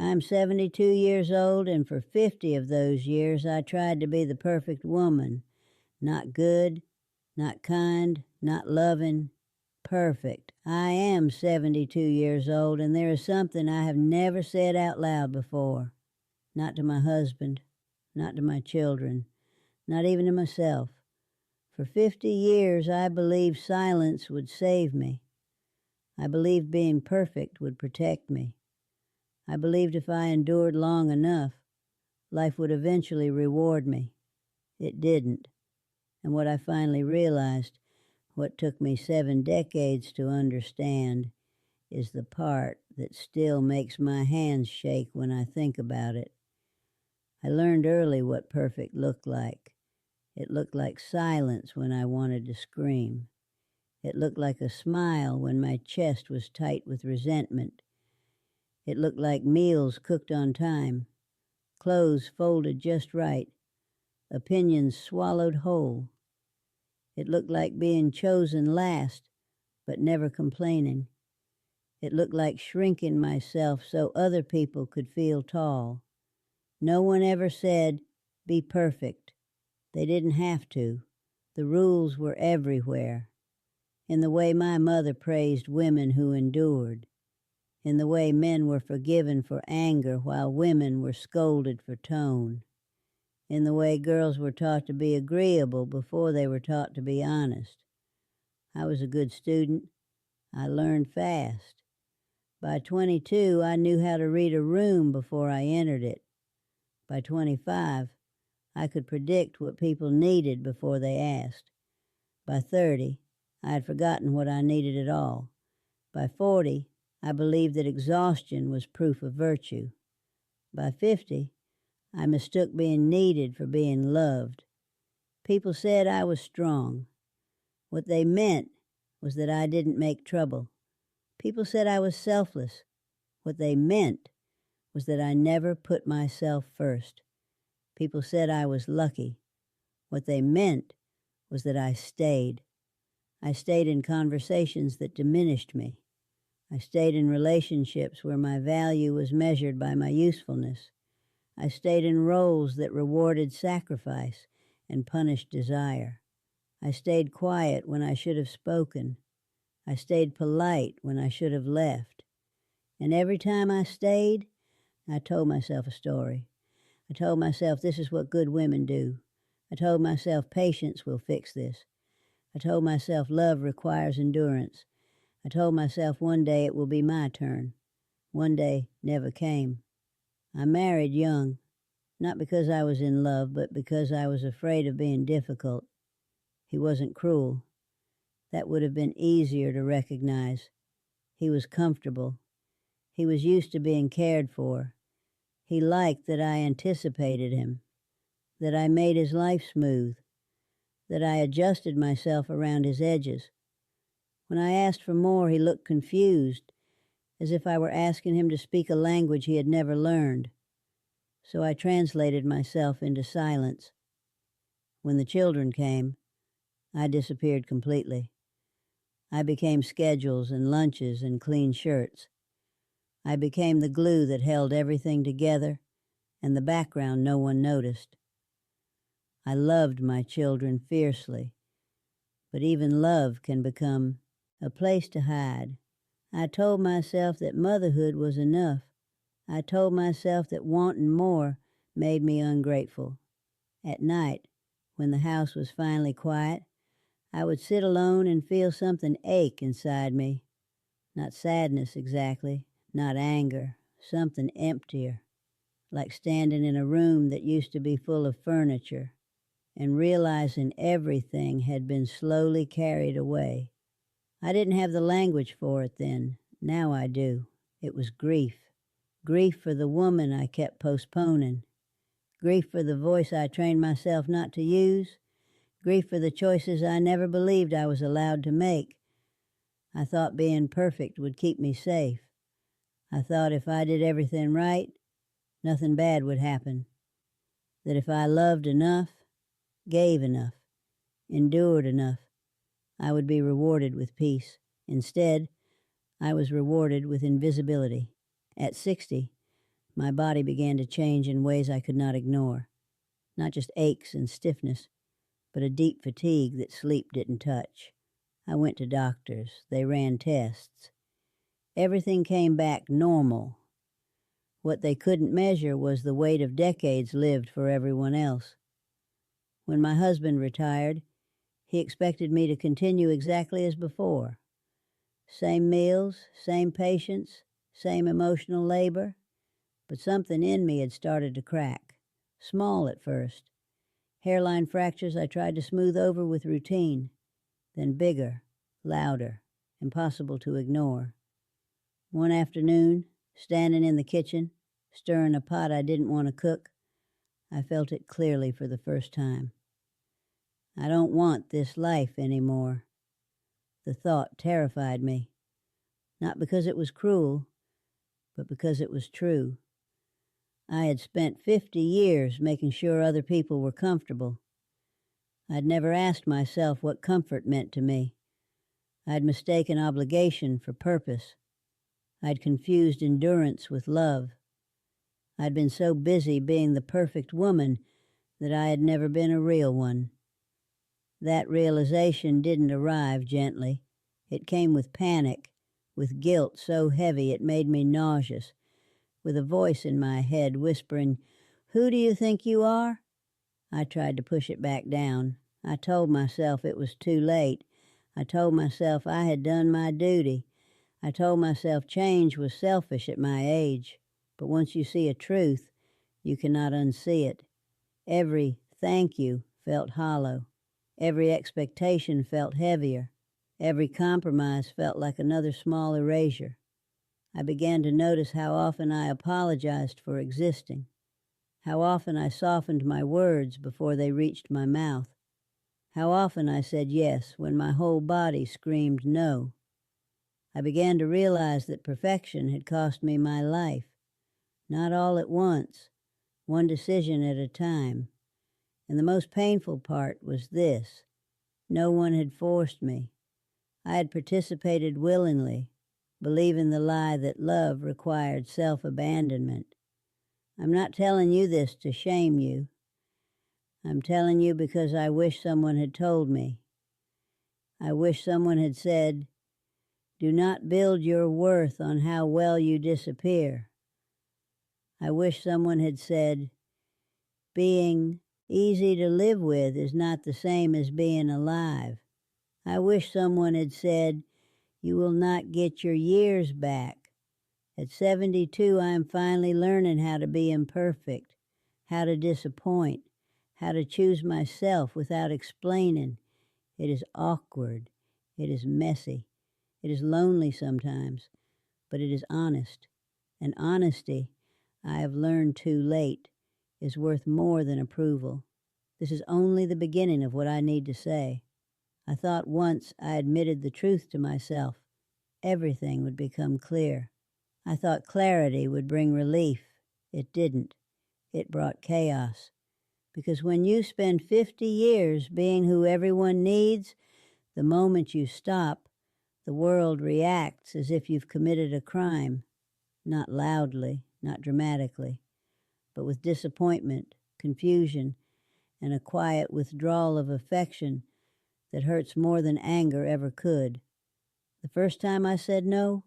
I'm 72 years old, and for 50 of those years I tried to be the perfect woman. Not good, not kind, not loving, perfect. I am 72 years old, and there is something I have never said out loud before. Not to my husband, not to my children, not even to myself. For 50 years I believed silence would save me. I believed being perfect would protect me. I believed if I endured long enough, life would eventually reward me. It didn't. And what I finally realized, what took me 7 decades to understand, is the part that still makes my hands shake when I think about it. I learned early what perfect looked like. It looked like silence when I wanted to scream. It looked like a smile when my chest was tight with resentment. It looked like meals cooked on time, clothes folded just right, opinions swallowed whole. It looked like being chosen last, but never complaining. It looked like shrinking myself so other people could feel tall. No one ever said, "Be perfect." They didn't have to. The rules were everywhere. In the way my mother praised women who endured. In the way men were forgiven for anger while women were scolded for tone. In the way girls were taught to be agreeable before they were taught to be honest. I was a good student. I learned fast. By 22, I knew how to read a room before I entered it. By 25, I could predict what people needed before they asked. By 30, I had forgotten what I needed at all. By 40, I believed that exhaustion was proof of virtue. By 50, I mistook being needed for being loved. People said I was strong. What they meant was that I didn't make trouble. People said I was selfless. What they meant was that I never put myself first. People said I was lucky. What they meant was that I stayed. I stayed in conversations that diminished me. I stayed in relationships where my value was measured by my usefulness. I stayed in roles that rewarded sacrifice and punished desire. I stayed quiet when I should have spoken. I stayed polite when I should have left. And every time I stayed, I told myself a story. I told myself this is what good women do. I told myself patience will fix this. I told myself love requires endurance. I told myself one day it will be my turn. One day never came. I married young, not because I was in love, but because I was afraid of being difficult. He wasn't cruel. That would have been easier to recognize. He was comfortable. He was used to being cared for. He liked that I anticipated him, that I made his life smooth, that I adjusted myself around his edges. When I asked for more, he looked confused, as if I were asking him to speak a language he had never learned. So I translated myself into silence. When the children came, I disappeared completely. I became schedules and lunches and clean shirts. I became the glue that held everything together and the background no one noticed. I loved my children fiercely, but even love can become a place to hide. I told myself that motherhood was enough. I told myself that wanting more made me ungrateful. At night, when the house was finally quiet, I would sit alone and feel something ache inside me. Not sadness exactly, not anger, something emptier, like standing in a room that used to be full of furniture and realizing everything had been slowly carried away. I didn't have the language for it then. Now I do. It was grief. Grief for the woman I kept postponing. Grief for the voice I trained myself not to use. Grief for the choices I never believed I was allowed to make. I thought being perfect would keep me safe. I thought if I did everything right, nothing bad would happen. That if I loved enough, gave enough, endured enough, I would be rewarded with peace. Instead, I was rewarded with invisibility. At 60, My body began to change in ways I could not ignore. Not just aches and stiffness, but a deep fatigue that sleep didn't touch. I went to doctors. They ran tests. Everything came back normal. What they couldn't measure was the weight of decades lived for everyone else. When my husband retired, he expected me to continue exactly as before. Same meals, same patients, same emotional labor, but something in me had started to crack. Small at first. Hairline fractures I tried to smooth over with routine, then bigger, louder, impossible to ignore. One afternoon, standing in the kitchen, stirring a pot I didn't want to cook, I felt it clearly for the first time. I don't want this life anymore. The thought terrified me, not because it was cruel, but because it was true. I had spent 50 years making sure other people were comfortable. I'd never asked myself what comfort meant to me. I'd mistaken obligation for purpose. I'd confused endurance with love. I'd been so busy being the perfect woman that I had never been a real one. That realization didn't arrive gently. It came with panic, with guilt so heavy it made me nauseous, with a voice in my head whispering, "Who do you think you are?" I tried to push it back down. I told myself it was too late. I told myself I had done my duty. I told myself change was selfish at my age. But once you see a truth, you cannot unsee it. Every thank you felt hollow. Every expectation felt heavier. Every compromise felt like another small erasure. I began to notice how often I apologized for existing, how often I softened my words before they reached my mouth, how often I said yes when my whole body screamed no. I began to realize that perfection had cost me my life, not all at once, one decision at a time. And the most painful part was this: no one had forced me. I had participated willingly, believing the lie that love required self-abandonment. I'm not telling you this to shame you. I'm telling you because I wish someone had told me. I wish someone had said, "Do not build your worth on how well you disappear." I wish someone had said, "Being easy to live with is not the same as being alive." I wish someone had said, "You will not get your years back." At 72, I am finally learning how to be imperfect, how to disappoint, how to choose myself without explaining. It is awkward. It is messy. It is lonely sometimes, but it is honest. And honesty, I have learned too late, is worth more than approval. This is only the beginning of what I need to say. I thought once I admitted the truth to myself, everything would become clear. I thought clarity would bring relief. It didn't. It brought chaos. Because when you spend 50 years being who everyone needs, the moment you stop, the world reacts as if you've committed a crime. Not loudly, not dramatically, but with disappointment, confusion, and a quiet withdrawal of affection that hurts more than anger ever could. The first time I said no,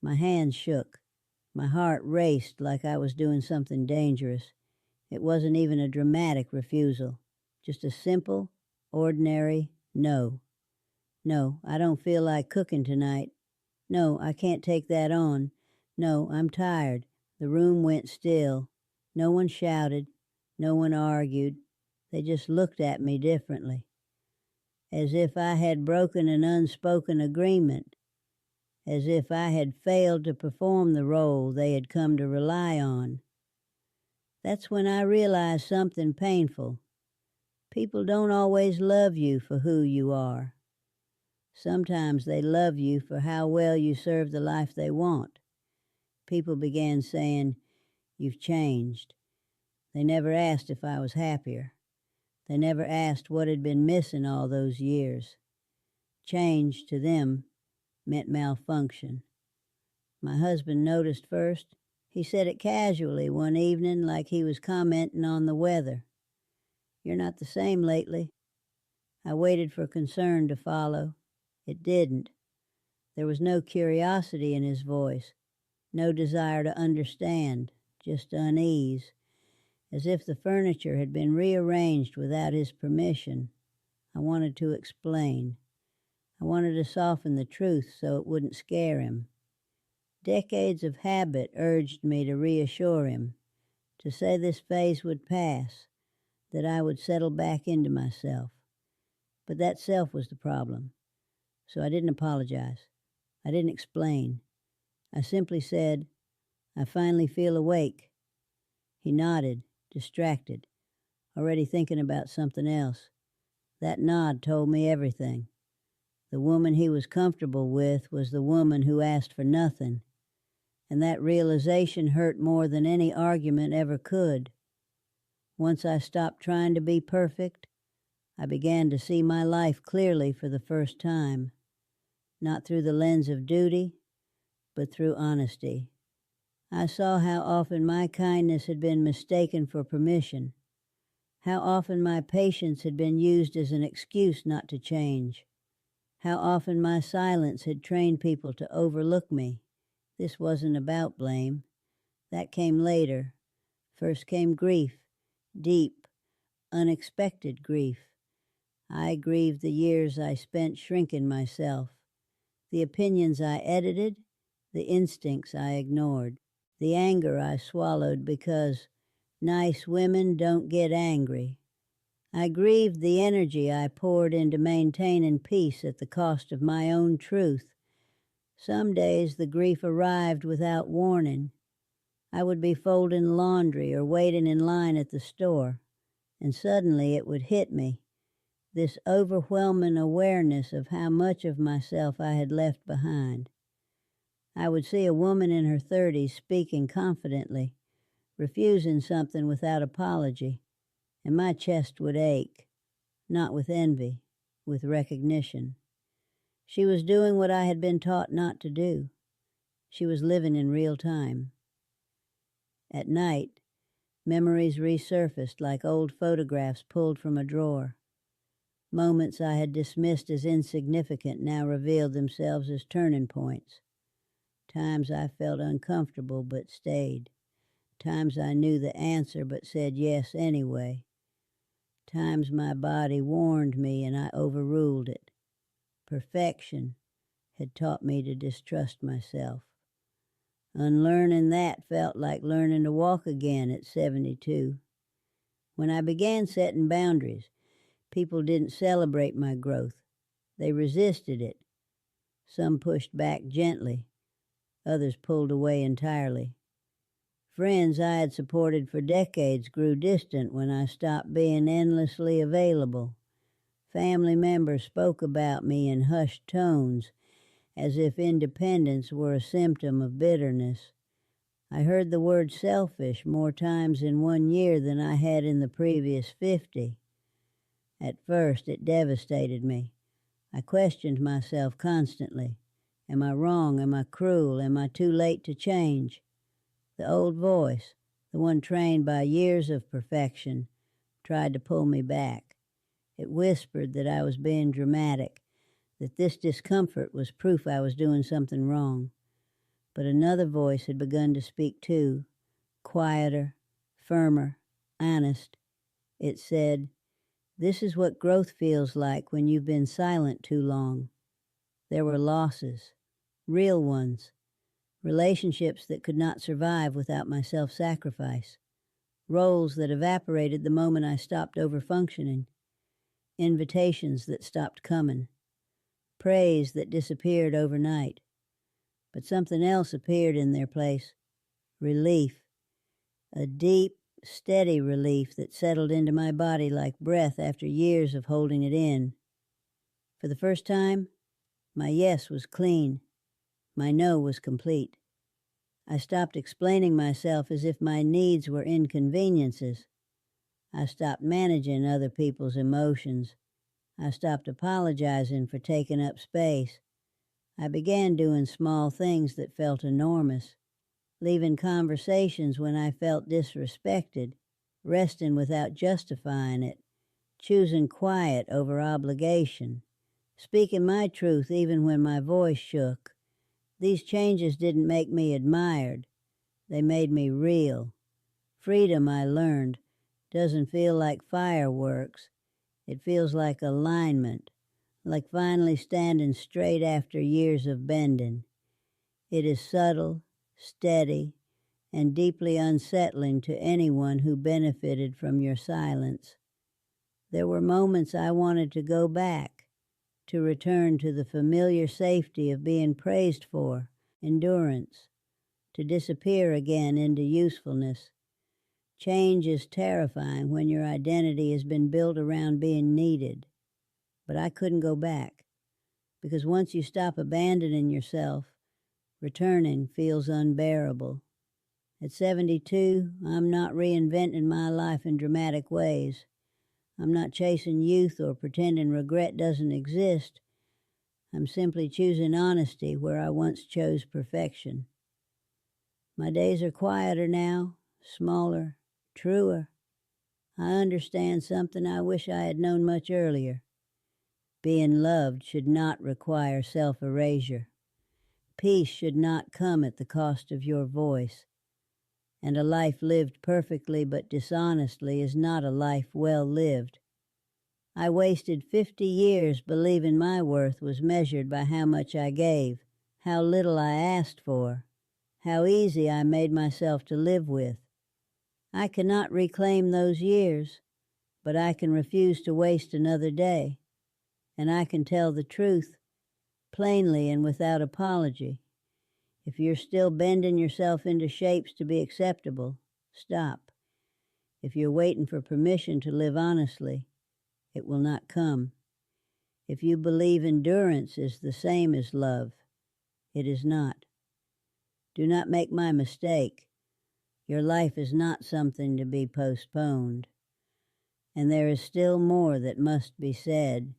my hands shook. My heart raced like I was doing something dangerous. It wasn't even a dramatic refusal, just a simple, ordinary no. No, I don't feel like cooking tonight. No, I can't take that on. No, I'm tired. The room went still. No one shouted. No one argued. They just looked at me differently, as if I had broken an unspoken agreement, as if I had failed to perform the role they had come to rely on. That's when I realized something painful. People don't always love you for who you are. Sometimes they love you for how well you serve the life they want. People began saying, "You've changed." They never asked if I was happier. They never asked what had been missing all those years. Change to them meant malfunction. My husband noticed first, He said it casually one evening, like he was commenting on the weather. "You're not the same lately." I waited for concern to follow. It didn't. There was no curiosity in his voice, no desire to understand, just unease, as if the furniture had been rearranged without his permission. I wanted to explain. I wanted to soften the truth so it wouldn't scare him. Decades of habit urged me to reassure him, to say this phase would pass, that I would settle back into myself. But that self was the problem. So I didn't apologize. I didn't explain. I simply said, "I finally feel awake." He nodded, distracted, already thinking about something else. That nod told me everything. The woman he was comfortable with was the woman who asked for nothing, and that realization hurt more than any argument ever could. Once I stopped trying to be perfect, I began to see my life clearly for the first time, not through the lens of duty, but through honesty. I saw how often my kindness had been mistaken for permission, how often my patience had been used as an excuse not to change, how often my silence had trained people to overlook me. This wasn't about blame. That came later. First came grief, deep, unexpected grief. I grieved the years I spent shrinking myself, the opinions I edited, the instincts I ignored, the anger I swallowed because nice women don't get angry. I grieved the energy I poured into maintaining peace at the cost of my own truth. Some days the grief arrived without warning. I would be folding laundry or waiting in line at the store, and suddenly it would hit me, this overwhelming awareness of how much of myself I had left behind. I would see a woman in her 30s speaking confidently, refusing something without apology, and my chest would ache, not with envy, with recognition. She was doing what I had been taught not to do. She was living in real time. At night, memories resurfaced like old photographs pulled from a drawer. Moments I had dismissed as insignificant now revealed themselves as turning points. Times I felt uncomfortable but stayed. Times I knew the answer but said yes anyway. Times my body warned me and I overruled it. Perfection had taught me to distrust myself. Unlearning that felt like learning to walk again at 72. When I began setting boundaries, people didn't celebrate my growth. They resisted it. Some pushed back gently. Others pulled away entirely. Friends I had supported for decades grew distant when I stopped being endlessly available. Family members spoke about me in hushed tones, as if independence were a symptom of bitterness. I heard the word selfish more times in 1 year than I had in the previous 50. At first, it devastated me. I questioned myself constantly. Am I wrong? Am I cruel? Am I too late to change? The old voice, the one trained by years of perfection, tried to pull me back. It whispered that I was being dramatic, that this discomfort was proof I was doing something wrong. But another voice had begun to speak too, quieter, firmer, honest. It said, "This is what growth feels like when you've been silent too long." There were losses, real ones, relationships that could not survive without my self-sacrifice, roles that evaporated the moment I stopped overfunctioning, invitations that stopped coming, praise that disappeared overnight. But something else appeared in their place, relief, a deep, steady relief that settled into my body like breath after years of holding it in. For the first time, my yes was clean. My no was complete. I stopped explaining myself as if my needs were inconveniences. I stopped managing other people's emotions. I stopped apologizing for taking up space. I began doing small things that felt enormous. leaving conversations when I felt disrespected, resting without justifying it, choosing quiet over obligation, speaking my truth even when my voice shook. These changes didn't make me admired. They made me real. Freedom, I learned, doesn't feel like fireworks. It feels like alignment, like finally standing straight after years of bending. It is subtle, steady, and deeply unsettling to anyone who benefited from your silence. There were moments I wanted to go back, to return to the familiar safety of being praised for, endurance, to disappear again into usefulness. Change is terrifying when your identity has been built around being needed. But I couldn't go back, because once you stop abandoning yourself, returning feels unbearable. At 72, I'm not reinventing my life in dramatic ways. I'm not chasing youth or pretending regret doesn't exist. I'm simply choosing honesty where I once chose perfection. My days are quieter now, smaller, truer. I understand something I wish I had known much earlier. Being loved should not require self-erasure. Peace should not come at the cost of your voice. And a life lived perfectly but dishonestly is not a life well lived. I wasted 50 years believing my worth was measured by how much I gave, how little I asked for, how easy I made myself to live with. I cannot reclaim those years, but I can refuse to waste another day, and I can tell the truth plainly and without apology. If you're still bending yourself into shapes to be acceptable, stop. If you're waiting for permission to live honestly, it will not come. If you believe endurance is the same as love, it is not. Do not make my mistake. Your life is not something to be postponed. And there is still more that must be said.